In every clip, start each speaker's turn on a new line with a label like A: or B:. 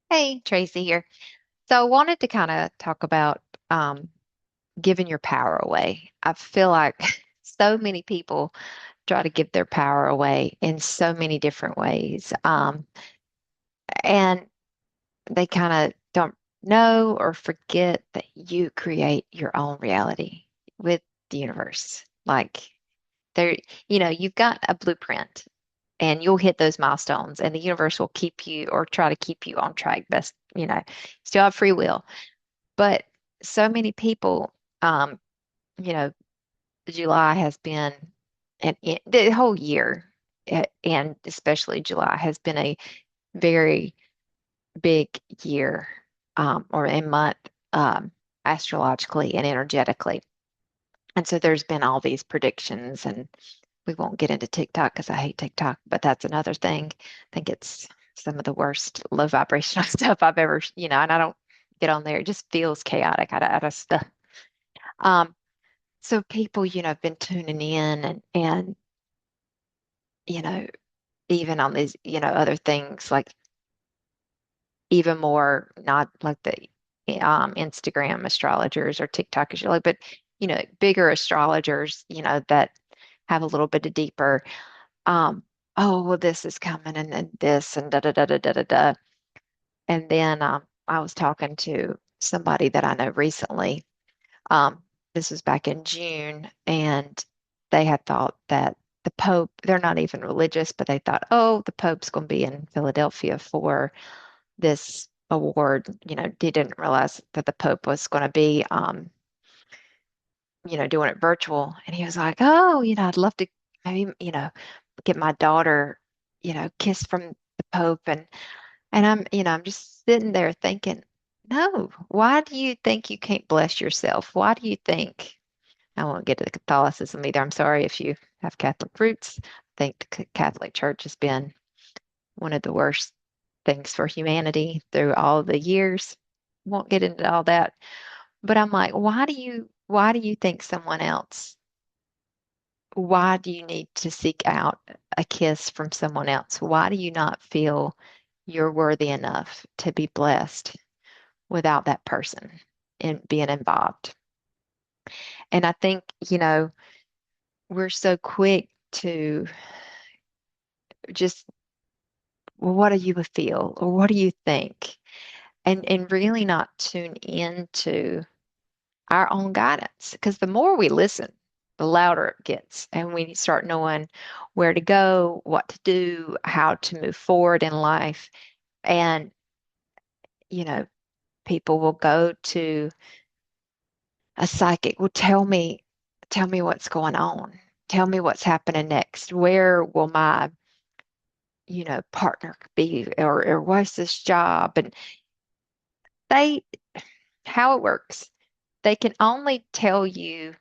A: Hey, Tracy here. So I wanted to kind of talk about um, giving your power away. I feel like so many people try to give their power away in so many different ways. And they kind of don't know or forget that you create your own reality with the universe. Like there, you've got a blueprint and you'll hit those milestones and the universe will keep you or try to keep you on track best, still have free will. But so many people, um, you know, July has been, and the whole year, and especially July has been a very big year, or a month, astrologically and energetically. And so there's been all these predictions, and we won't get into TikTok because I hate TikTok, but that's another thing. I think it's some of the worst low vibrational stuff I've ever, and I don't get on there. It just feels chaotic. I just, um, So people, have been tuning in and you know, even on these, other things like even more not like the Instagram astrologers or TikTokers, really, but bigger astrologers, that have a little bit of deeper, um, oh, well, this is coming and then this and da da da da da da da. And then I was talking to somebody that I know recently. Um, this was back in June, and they had thought that the Pope, they're not even religious, but they thought, oh, the Pope's going to be in Philadelphia for this award. They didn't realize that the Pope was going to be, doing it virtual. And he was like, oh, I'd love to maybe, get my daughter, kissed from the Pope. And I'm just sitting there thinking, no, why do you think you can't bless yourself? Why do you think? I won't get to the Catholicism either. I'm sorry if you have Catholic roots. I think the Catholic Church has been one of the worst things for humanity through all the years. Won't get into all that. But I'm like, why do you think someone else, why do you need to seek out a kiss from someone else? Why do you not feel you're worthy enough to be blessed without that person and being involved? And I think, we're so quick to just, well, what do you feel or what do you think? And really not tune into our own guidance. Because the more we listen, the louder it gets. And we start knowing where to go, what to do, how to move forward in life. And, you know, people will go to a psychic, will tell me what's going on. Tell me what's happening next. Where will my, partner be or what's this job? And they how it works. They can only tell you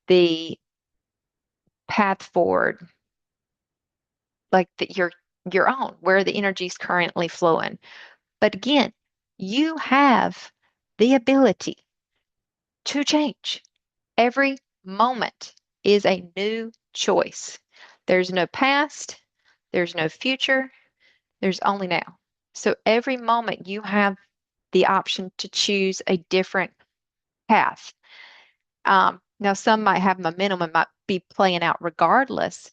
A: the path forward, like your own, where the energy is currently flowing. But again, you have the ability to change. Every moment is a new choice. There's no past, there's no future, there's only now. So every moment you have the option to choose a different path. Now, some might have momentum and might be playing out regardless,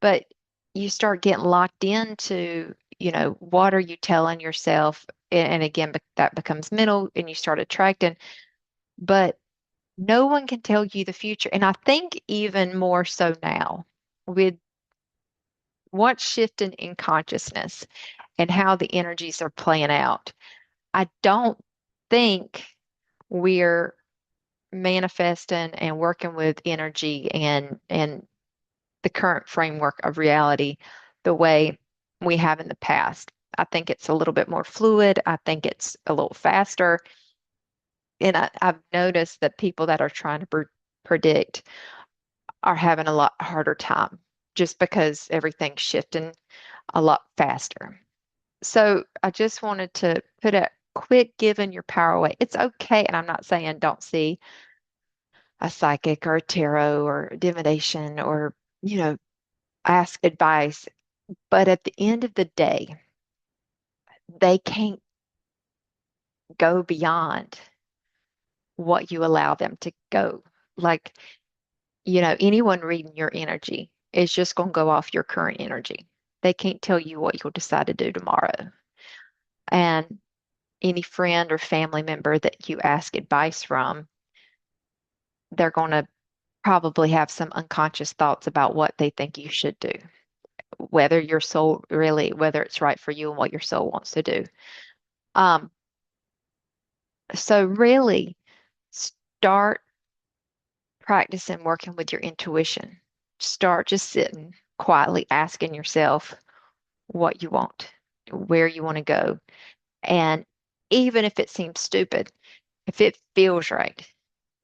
A: but you start getting locked into, what are you telling yourself? And again, that becomes mental and you start attracting, but no one can tell you the future. And I think even more so now with what's shifting in consciousness and how the energies are playing out. I don't think we're manifesting and working with energy and the current framework of reality the way we have in the past. I think it's a little bit more fluid. I think it's a little faster. And I've noticed that people that are trying to predict are having a lot harder time just because everything's shifting a lot faster. So I just wanted to put a quit giving your power away. It's okay. And I'm not saying don't see a psychic or a tarot or divination or, ask advice. But at the end of the day, they can't. go beyond what you allow them to go. Like, anyone reading your energy is just going to go off your current energy. They can't tell you what you'll decide to do tomorrow. And any friend or family member that you ask advice from, they're going to probably have some unconscious thoughts about what they think you should do, whether it's right for you and what your soul wants to do. Um, so really start practicing working with your intuition. Start just sitting quietly asking yourself what you want, where you want to go. And even if it seems stupid, if it feels right,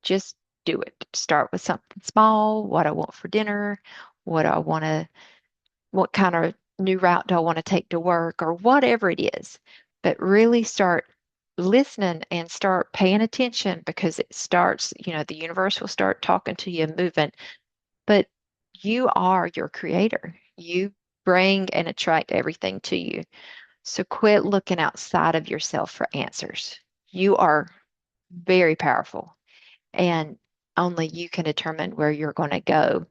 A: just do it. Start with something small, what I want for dinner, what I want to, what kind of new route do I want to take to work, or whatever it is. But really start listening and start paying attention because it starts, the universe will start talking to you and moving. But you are your creator. You bring and attract everything to you. So quit looking outside of yourself for answers. You are very powerful, and only you can determine where you're going to go.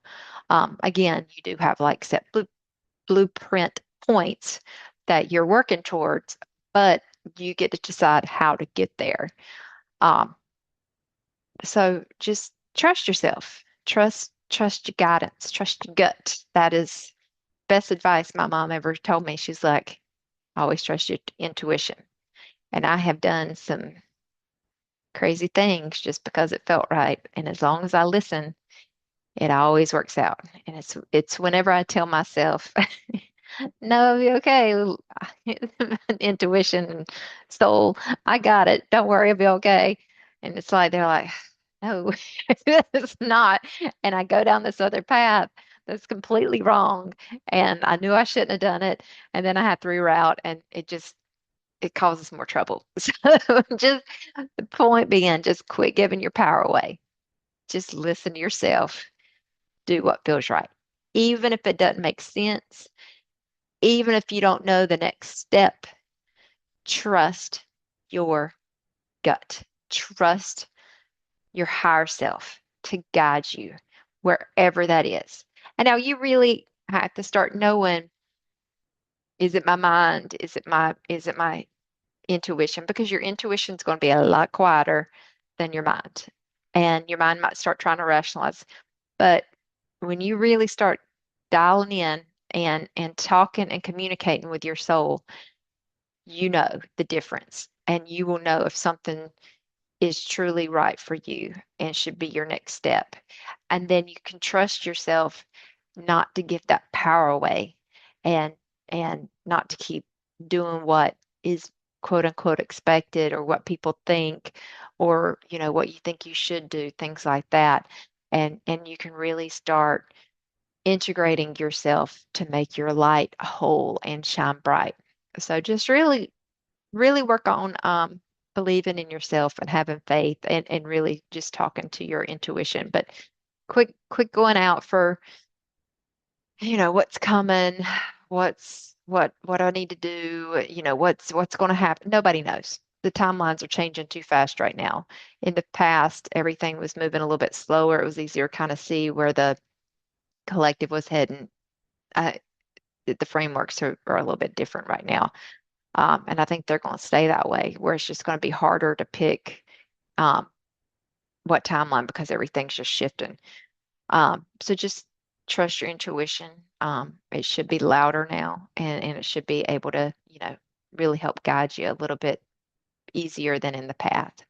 A: Again, you do have like set blueprint points that you're working towards, but you get to decide how to get there. Um, so just trust yourself, trust your guidance, trust your gut. That is best advice my mom ever told me. She's like, always trust your intuition. And I have done some crazy things just because it felt right. And as long as I listen, it always works out. And it's whenever I tell myself, no, it'll be okay. Intuition and soul, I got it. Don't worry, it'll be okay. And it's like they're like, no, it's not. And I go down this other path that's completely wrong. And I knew I shouldn't have done it. And then I have to reroute, and it causes more trouble. So just the point being, just quit giving your power away. Just listen to yourself, do what feels right. Even if it doesn't make sense, even if you don't know the next step, trust your gut. Trust your higher self to guide you wherever that is. And now you really have to start knowing, is it my mind? Is it my intuition? Because your intuition is going to be a lot quieter than your mind. And your mind might start trying to rationalize. But when you really start dialing in and talking and communicating with your soul, you know the difference. And you will know if something is truly right for you and should be your next step. And then you can trust yourself not to give that power away, and not to keep doing what is quote unquote expected, or what people think, or what you think you should do, things like that. And you can really start integrating yourself to make your light whole and shine bright. So just really work on believing in yourself and having faith, and really just talking to your intuition. But quit going out for, what's coming, what I need to do, what's going to happen. Nobody knows. The timelines are changing too fast right now. In the past, everything was moving a little bit slower. It was easier to kind of see where the collective was heading. Uh, the frameworks are a little bit different right now. And I think they're going to stay that way, where it's just going to be harder to pick um, what timeline, because everything's just shifting. So just trust your intuition. It should be louder now, and it should be able to, really help guide you a little bit easier than in the past.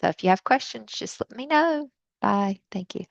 A: So if you have questions, just let me know. Bye. Thank you.